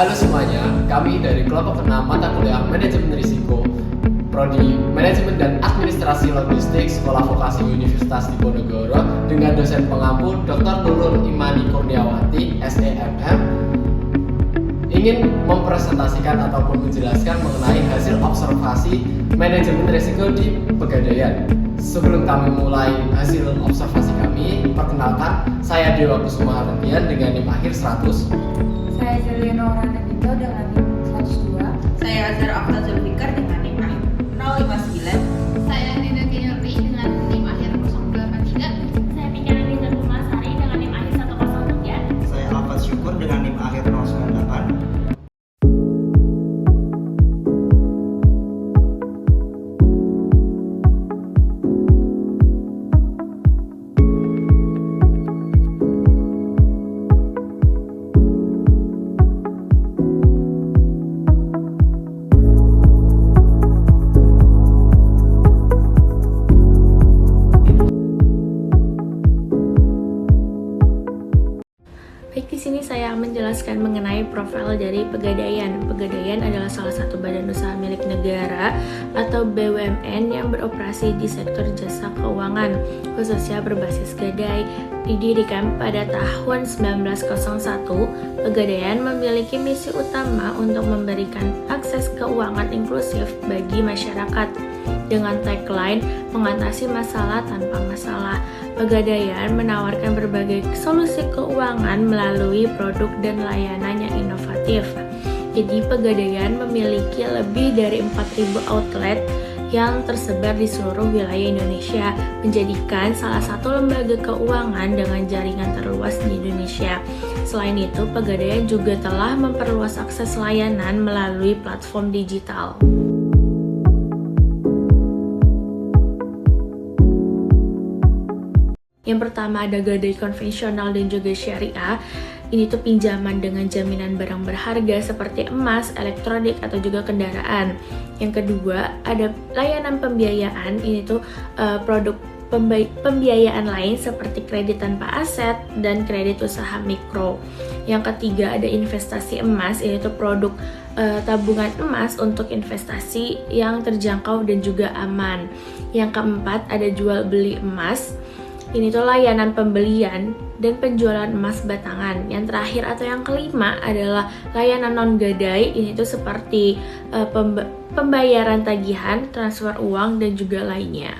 Halo semuanya, kami dari kelompok 6 mata kuliah Manajemen Risiko, Prodi Manajemen dan Administrasi Logistik Sekolah Vokasi Universitas Diponegoro dengan dosen pengampu Dr. Nurul Imani Kurniawati, SEMM, ingin mempresentasikan ataupun menjelaskan mengenai hasil observasi manajemen risiko di Pegadaian. Sebelum kami mulai hasil observasi kami, perkenalkan, saya Dewa Kusuma Hardian dengan NIM akhir 100. Saya Juliano Ranabito dengan NIM 102. Saya Azhar Akhtar Zulfikar dengan NIM akhir 059. Saya Nina Kinurri dengan NIM akhir 083. Saya Tika Nisa Kumasari dengan NIM akhir 103. Saya Alfat Syukur dengan NIM akhir 098. Baik, di sini saya akan menjelaskan mengenai profil dari Pegadaian. Pegadaian adalah salah satu badan usaha milik negara atau BUMN yang beroperasi di sektor jasa keuangan, khususnya berbasis gadai. Didirikan pada tahun 1901, Pegadaian memiliki misi utama untuk memberikan akses keuangan inklusif bagi masyarakat. Dengan tagline mengatasi masalah tanpa masalah, Pegadaian menawarkan berbagai solusi keuangan melalui produk dan layanan yang inovatif. Jadi Pegadaian memiliki lebih dari 4.000 outlet yang tersebar di seluruh wilayah Indonesia, menjadikan salah satu lembaga keuangan dengan jaringan terluas di Indonesia. Selain itu, Pegadaian juga telah memperluas akses layanan melalui platform digital. Yang pertama ada gadai konvensional dan juga syariah. Ini tuh pinjaman dengan jaminan barang berharga seperti emas, elektronik, atau juga kendaraan. Yang kedua ada layanan pembiayaan. Ini tuh produk pembiayaan lain seperti kredit tanpa aset dan kredit usaha mikro. Yang ketiga ada investasi emas. Ini tuh produk tabungan emas untuk investasi yang terjangkau dan juga aman. Yang keempat ada jual beli emas. Ini tuh layanan pembelian dan penjualan emas batangan. Yang terakhir atau yang kelima adalah layanan non-gadai. Ini tuh seperti pembayaran tagihan, transfer uang, dan juga lainnya.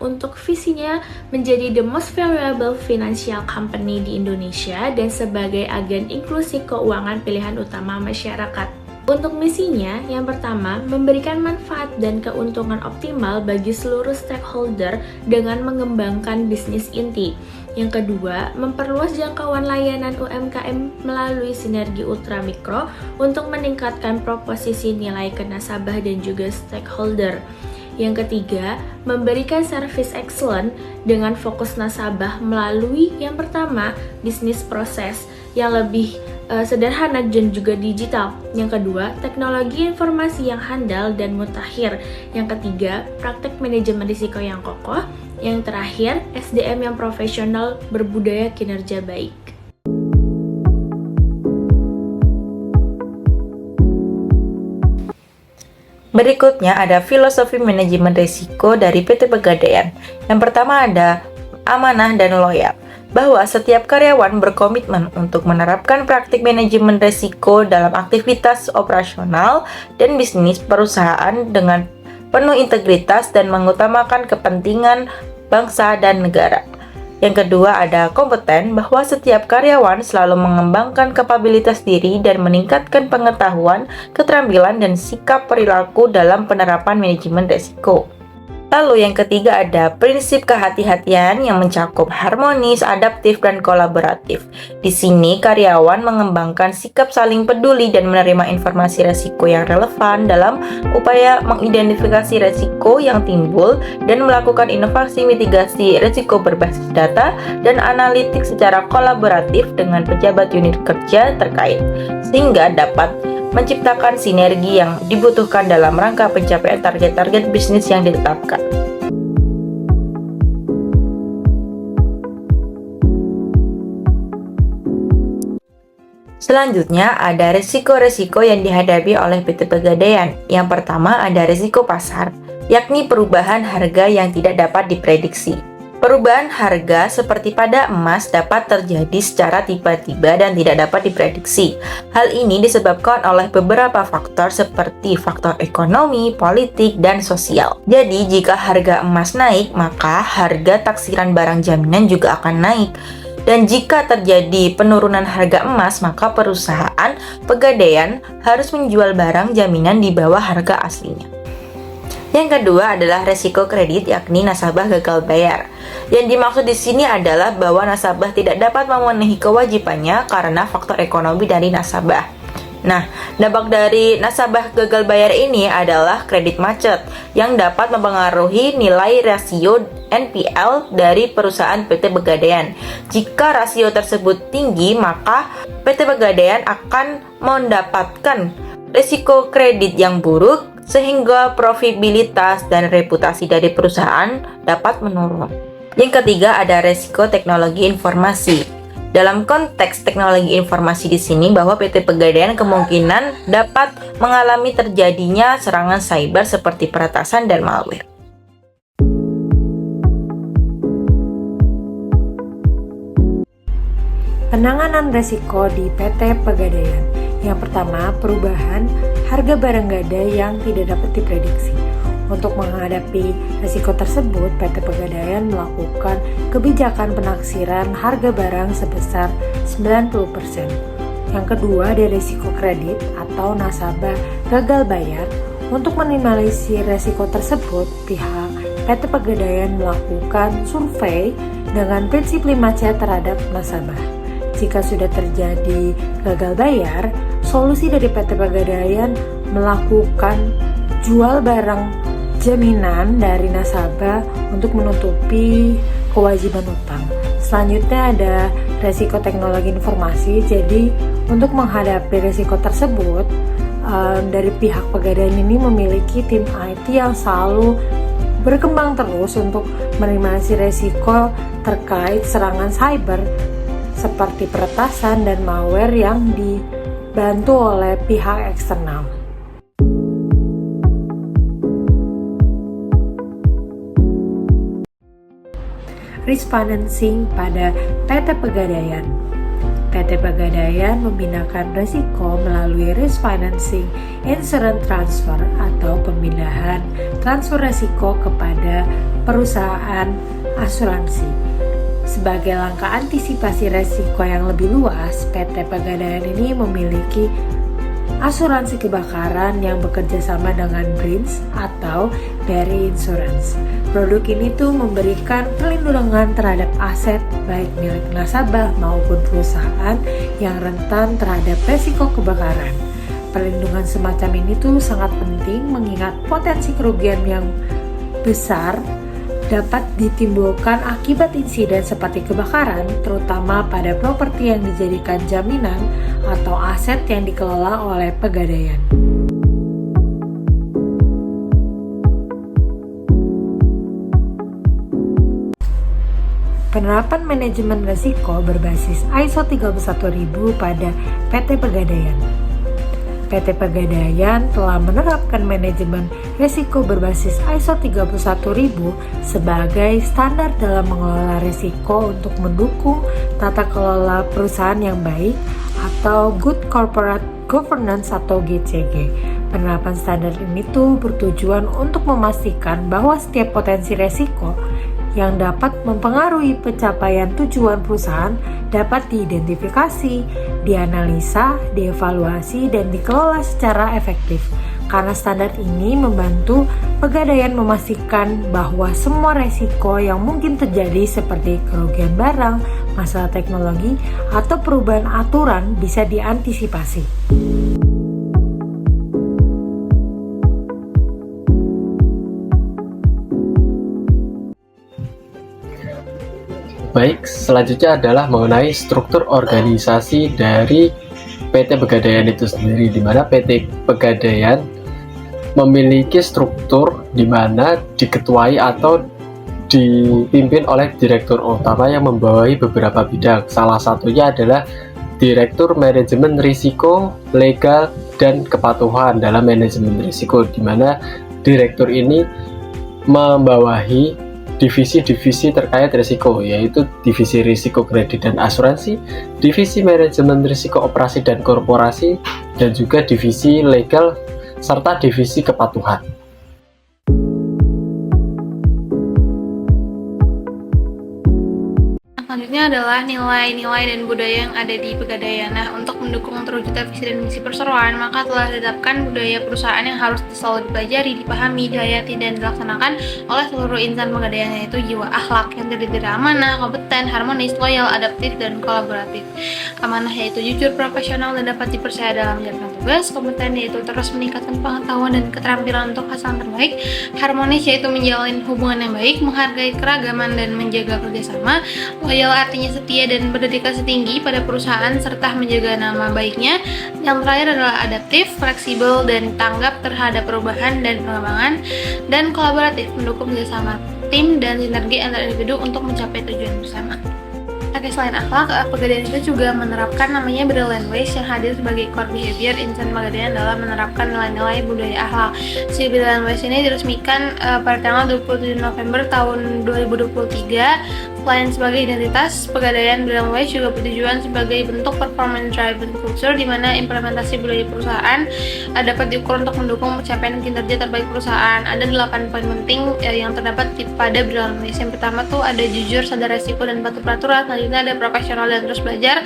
Untuk visinya menjadi the most valuable financial company di Indonesia dan sebagai agen inklusi keuangan pilihan utama masyarakat. Untuk misinya, yang pertama, memberikan manfaat dan keuntungan optimal bagi seluruh stakeholder dengan mengembangkan bisnis inti. Yang kedua, memperluas jangkauan layanan UMKM melalui sinergi ultra mikro untuk meningkatkan proposisi nilai ke nasabah dan juga stakeholder. Yang ketiga, memberikan service excellent dengan fokus nasabah melalui yang pertama, bisnis proses yang lebih sederhana dan juga digital. Yang kedua, teknologi informasi yang handal dan mutakhir. Yang ketiga, praktek manajemen risiko yang kokoh. Yang terakhir, SDM yang profesional, berbudaya kinerja baik. Berikutnya ada filosofi manajemen risiko dari PT Pegadaian. Yang pertama ada amanah dan loyal, bahwa setiap karyawan berkomitmen untuk menerapkan praktik manajemen risiko dalam aktivitas operasional dan bisnis perusahaan dengan penuh integritas dan mengutamakan kepentingan bangsa dan negara. Yang kedua ada kompeten, bahwa setiap karyawan selalu mengembangkan kapabilitas diri dan meningkatkan pengetahuan, keterampilan, dan sikap perilaku dalam penerapan manajemen risiko. Lalu yang ketiga ada prinsip kehati-hatian yang mencakup harmonis, adaptif, dan kolaboratif. Di sini karyawan mengembangkan sikap saling peduli dan menerima informasi resiko yang relevan dalam upaya mengidentifikasi resiko yang timbul dan melakukan inovasi mitigasi resiko berbasis data dan analitik secara kolaboratif dengan pejabat unit kerja terkait, sehingga dapat menciptakan sinergi yang dibutuhkan dalam rangka pencapaian target-target bisnis yang ditetapkan. Selanjutnya ada risiko-risiko yang dihadapi oleh PT Pegadaian. Yang pertama ada risiko pasar, yakni perubahan harga yang tidak dapat diprediksi. Perubahan harga seperti pada emas dapat terjadi secara tiba-tiba dan tidak dapat diprediksi. Hal ini disebabkan oleh beberapa faktor seperti faktor ekonomi, politik, dan sosial. Jadi, jika harga emas naik, maka harga taksiran barang jaminan juga akan naik. Dan jika terjadi penurunan harga emas, maka perusahaan Pegadaian harus menjual barang jaminan di bawah harga aslinya. Yang kedua adalah resiko kredit, yakni nasabah gagal bayar. Yang dimaksud di sini adalah bahwa nasabah tidak dapat memenuhi kewajibannya karena faktor ekonomi dari nasabah. Nah, dampak dari nasabah gagal bayar ini adalah kredit macet yang dapat mempengaruhi nilai rasio NPL dari perusahaan PT Pegadaian. Jika rasio tersebut tinggi, maka PT Pegadaian akan mendapatkan risiko kredit yang buruk sehingga profitabilitas dan reputasi dari perusahaan dapat menurun. Yang ketiga ada resiko teknologi informasi. Dalam konteks teknologi informasi di sini bahwa PT Pegadaian kemungkinan dapat mengalami terjadinya serangan cyber seperti peretasan dan malware. Penanganan resiko di PT Pegadaian. Yang pertama, perubahan harga barang gadai yang tidak dapat diprediksi. Untuk menghadapi risiko tersebut, PT Pegadaian melakukan kebijakan penaksiran harga barang sebesar 90%. Yang kedua, ada risiko kredit atau nasabah gagal bayar. Untuk minimalisir risiko tersebut, pihak PT Pegadaian melakukan survei dengan prinsip 5C terhadap nasabah. Jika sudah terjadi gagal bayar, solusi dari PT Pegadaian melakukan jual barang jaminan dari nasabah untuk menutupi kewajiban utang. Selanjutnya ada resiko teknologi informasi. Jadi untuk menghadapi resiko tersebut, dari pihak Pegadaian ini memiliki tim IT yang selalu berkembang terus untuk minimalisir resiko terkait serangan cyber seperti peretasan dan malware yang dibantu oleh pihak eksternal. Risk financing pada PT Pegadaian. PT Pegadaian memindahkan risiko melalui risk financing insurance transfer atau pemindahan transfer risiko kepada perusahaan asuransi. Sebagai langkah antisipasi resiko yang lebih luas, PT Pegadaian ini memiliki asuransi kebakaran yang bekerja sama dengan BRINS atau BRI Insurance. Produk ini tuh memberikan perlindungan terhadap aset baik milik nasabah maupun perusahaan yang rentan terhadap resiko kebakaran. Perlindungan semacam ini tuh sangat penting mengingat potensi kerugian yang besar dapat ditimbulkan akibat insiden seperti kebakaran, terutama pada properti yang dijadikan jaminan atau aset yang dikelola oleh Pegadaian. Penerapan manajemen risiko berbasis ISO 31000 pada PT Pegadaian. PT Pegadaian telah menerapkan manajemen risiko berbasis ISO 31000 sebagai standar dalam mengelola risiko untuk mendukung tata kelola perusahaan yang baik atau Good Corporate Governance atau GCG. Penerapan standar ini tuh bertujuan untuk memastikan bahwa setiap potensi risiko yang dapat mempengaruhi pencapaian tujuan perusahaan dapat diidentifikasi, dianalisa, dievaluasi, dan dikelola secara efektif. Karena standar ini membantu Pegadaian memastikan bahwa semua resiko yang mungkin terjadi seperti kerugian barang, masalah teknologi, atau perubahan aturan bisa diantisipasi. Baik, selanjutnya adalah mengenai struktur organisasi dari PT Pegadaian itu sendiri, di mana PT Pegadaian memiliki struktur di mana diketuai atau dipimpin oleh direktur utama yang membawahi beberapa bidang. Salah satunya adalah Direktur Manajemen Risiko, Legal, dan Kepatuhan dalam manajemen risiko, di mana direktur ini membawahi divisi-divisi terkait risiko, yaitu divisi risiko kredit dan asuransi, divisi manajemen risiko operasi dan korporasi, dan juga divisi legal serta divisi kepatuhan. Selanjutnya adalah nilai-nilai dan budaya yang ada di Pegadaian. Nah, untuk mendukung terwujudnya visi dan misi perseroan, maka telah ditetapkan budaya perusahaan yang harus selalu dipelajari, dipahami, dihayati, dan dilaksanakan oleh seluruh insan Pegadaian, yaitu jiwa akhlak yang terdiri dari amanah, kompeten, harmonis, loyal, adaptif, dan kolaboratif. Amanah yaitu jujur, profesional, dan dapat dipercaya dalam menjalankan tugas. Kompeten yaitu terus meningkatkan pengetahuan dan keterampilan untuk hasil yang terbaik. Harmonis yaitu menjalin hubungan yang baik, menghargai keragaman, dan menjaga kerjasama. Loyal artinya setia dan berdedikasi tinggi pada perusahaan serta menjaga nama baiknya. Yang terakhir adalah adaptif, fleksibel, dan tanggap terhadap perubahan dan pengembangan. Dan kolaboratif, mendukung kerjasama tim dan sinergi antar individu untuk mencapai tujuan bersama. Oke, selain akhlak, Pegadaian itu juga menerapkan namanya Brilliant Ways yang hadir sebagai core behavior insan Pegadaian dalam menerapkan nilai-nilai budaya akhlak. Si Brilliant Ways ini diresmikan pada tanggal 27 November tahun 2023. Selain sebagai identitas, Pegadaian Brilliant Ways juga bertujuan sebagai bentuk performance driven culture, di mana implementasi budaya perusahaan dapat diukur untuk mendukung pencapaian kinerja terbaik perusahaan. Ada 8 poin penting yang terdapat pada Brilliant Ways. Yang pertama tuh ada jujur, sadar resiko, dan patuh peraturan. Selanjutnya ada profesional dan terus belajar.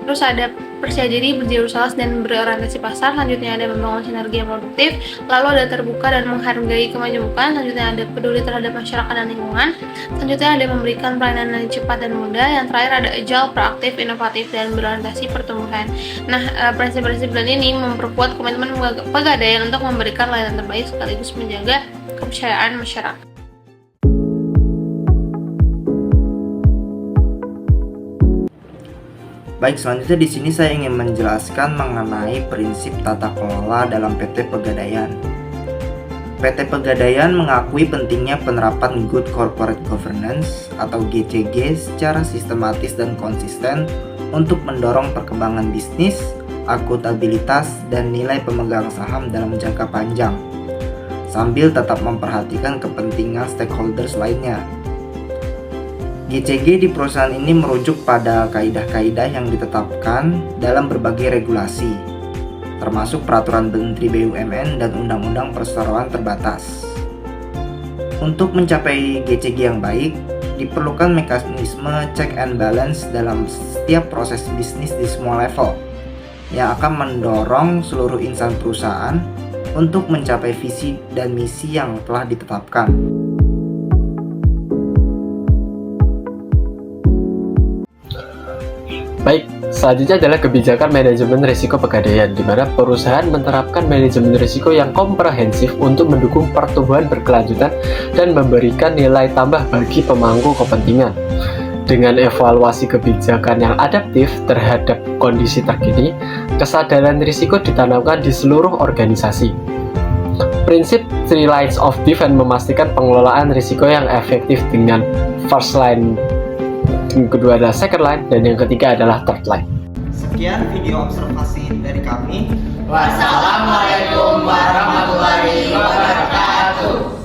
Terus ada percaya diri, berwirausaha, dan berorientasi pasar. Selanjutnya ada membangun sinergi yang produktif. Lalu ada terbuka dan menghargai kemajuan. Selanjutnya ada peduli terhadap masyarakat dan lingkungan. Selanjutnya ada memberikan pelayanan yang cepat dan mudah. Yang terakhir ada agile, proaktif, inovatif, dan berorientasi pertumbuhan. Nah, prinsip-prinsip ini memperkuat komitmen Pegadaian untuk memberikan layanan terbaik sekaligus menjaga kepercayaan masyarakat. Baik, selanjutnya di sini saya ingin menjelaskan mengenai prinsip tata kelola dalam PT Pegadaian. PT Pegadaian mengakui pentingnya penerapan Good Corporate Governance atau GCG secara sistematis dan konsisten untuk mendorong perkembangan bisnis, akuntabilitas, dan nilai pemegang saham dalam jangka panjang, sambil tetap memperhatikan kepentingan stakeholders lainnya. GCG di perusahaan ini merujuk pada kaidah-kaidah yang ditetapkan dalam berbagai regulasi, termasuk peraturan Menteri BUMN dan Undang-Undang Perseroan Terbatas. Untuk mencapai GCG yang baik, diperlukan mekanisme check and balance dalam setiap proses bisnis di semua level, yang akan mendorong seluruh insan perusahaan untuk mencapai visi dan misi yang telah ditetapkan. Baik, selanjutnya adalah kebijakan manajemen risiko Pegadaian, di mana perusahaan menerapkan manajemen risiko yang komprehensif untuk mendukung pertumbuhan berkelanjutan dan memberikan nilai tambah bagi pemangku kepentingan. Dengan evaluasi kebijakan yang adaptif terhadap kondisi terkini, kesadaran risiko ditanamkan di seluruh organisasi. Prinsip 3 lines of defense memastikan pengelolaan risiko yang efektif dengan first line, yang kedua adalah second line, dan yang ketiga adalah third line. Sekian video observasi dari kami. Wassalamualaikum warahmatullahi wabarakatuh.